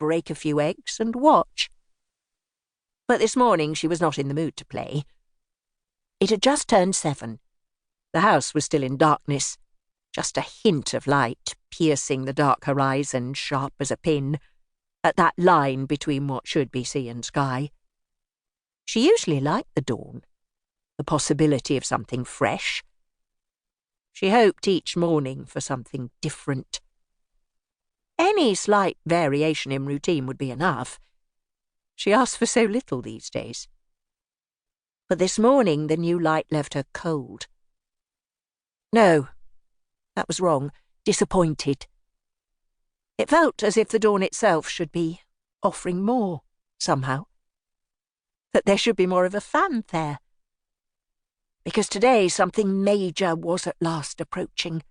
break a few eggs and watch. But this morning she was not in the mood to play. It had just turned 7. The house was still in darkness, just a hint of light piercing the dark horizon sharp as a pin, at that line between what should be sea and sky. She usually liked the dawn, the possibility of something fresh. She hoped each morning for something different. Any slight variation in routine would be enough. She asked for so little these days. But this morning the new light left her cold. No, that was wrong. Disappointed. It felt as if the dawn itself should be offering more, somehow. That there should be more of a fanfare. Because today something major was at last approaching.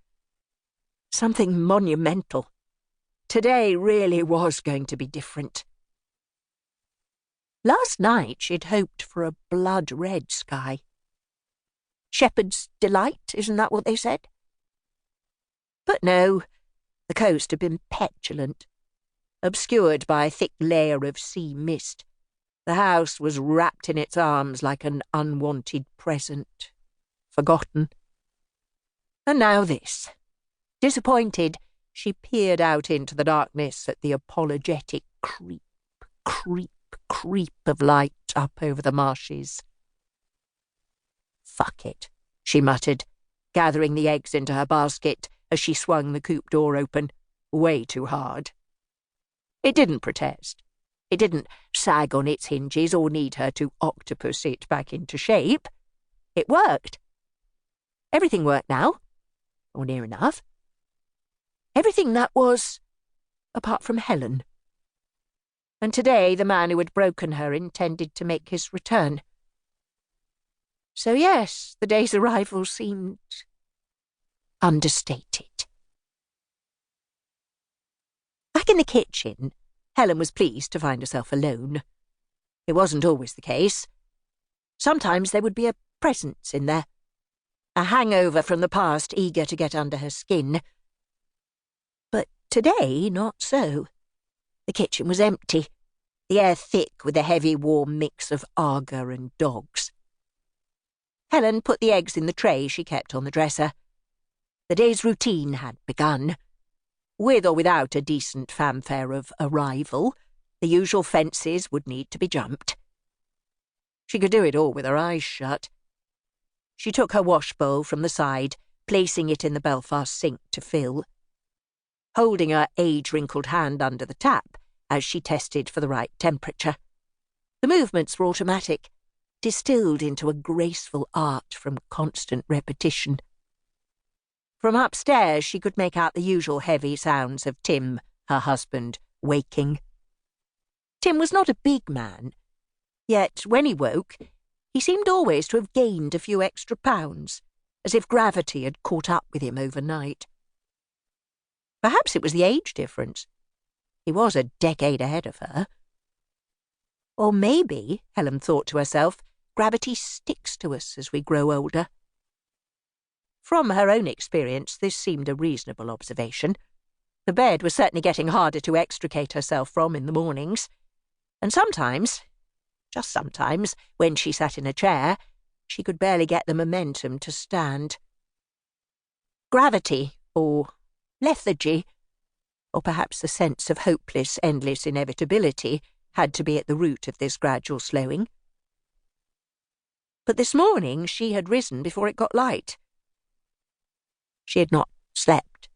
Something monumental. Today really was going to be different. Last night she'd hoped for a blood-red sky. Shepherd's delight, isn't that what they said? But no, the coast had been petulant, obscured by a thick layer of sea mist. The house was wrapped in its arms like an unwanted present, forgotten. And now this. Disappointed, she peered out into the darkness at the apologetic creep of light up over the marshes. Fuck it, she muttered, gathering the eggs into her basket as she swung the coop door open, way too hard. It didn't protest. It didn't sag on its hinges or need her to octopus it back into shape. It worked. Everything worked now, or near enough. Everything that was, apart from Helen. And today the man who had broken her intended to make his return. So yes, the day's arrival seemed understated. Back in the kitchen, Helen was pleased to find herself alone. It wasn't always the case. Sometimes there would be a presence in there, a hangover from the past eager to get under her skin. But today, not so. The kitchen was empty, the air thick with a heavy warm mix of Arga and dogs. Helen put the eggs in the tray she kept on the dresser. The day's routine had begun. With or without a decent fanfare of arrival, the usual fences would need to be jumped. She could do it all with her eyes shut. She took her wash bowl from the side, placing it in the Belfast sink to fill. Holding her age-wrinkled hand under the tap as she tested for the right temperature. The movements were automatic, distilled into a graceful art from constant repetition. From upstairs she could make out the usual heavy sounds of Tim, her husband, waking. Tim was not a big man, yet when he woke, he seemed always to have gained a few extra pounds, as if gravity had caught up with him overnight. Perhaps it was the age difference. He was a decade ahead of her. Or maybe, Helen thought to herself, gravity sticks to us as we grow older. From her own experience, this seemed a reasonable observation. The bed was certainly getting harder to extricate herself from in the mornings, and sometimes, just sometimes, when she sat in a chair, she could barely get the momentum to stand. Gravity, or lethargy, or perhaps the sense of hopeless, endless inevitability, had to be at the root of this gradual slowing. But this morning she had risen before it got light. She had not slept.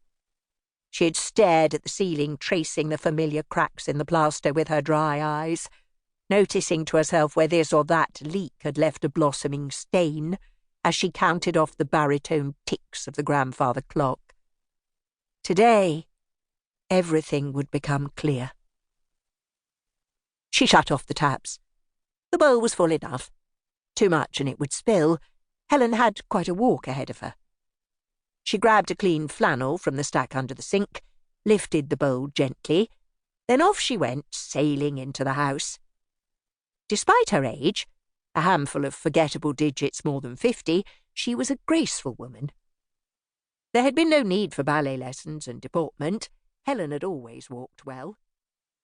She had stared at the ceiling, tracing the familiar cracks in the plaster with her dry eyes, noticing to herself where this or that leak had left a blossoming stain, as she counted off the baritone ticks of the grandfather clock. Today, everything would become clear. She shut off the taps. The bowl was full enough. Too much and it would spill. Helen had quite a walk ahead of her. She grabbed a clean flannel from the stack under the sink, lifted the bowl gently, then off she went, sailing into the house. Despite her age, a handful of forgettable digits more than 50, she was a graceful woman. There had been no need for ballet lessons and deportment. Helen had always walked well.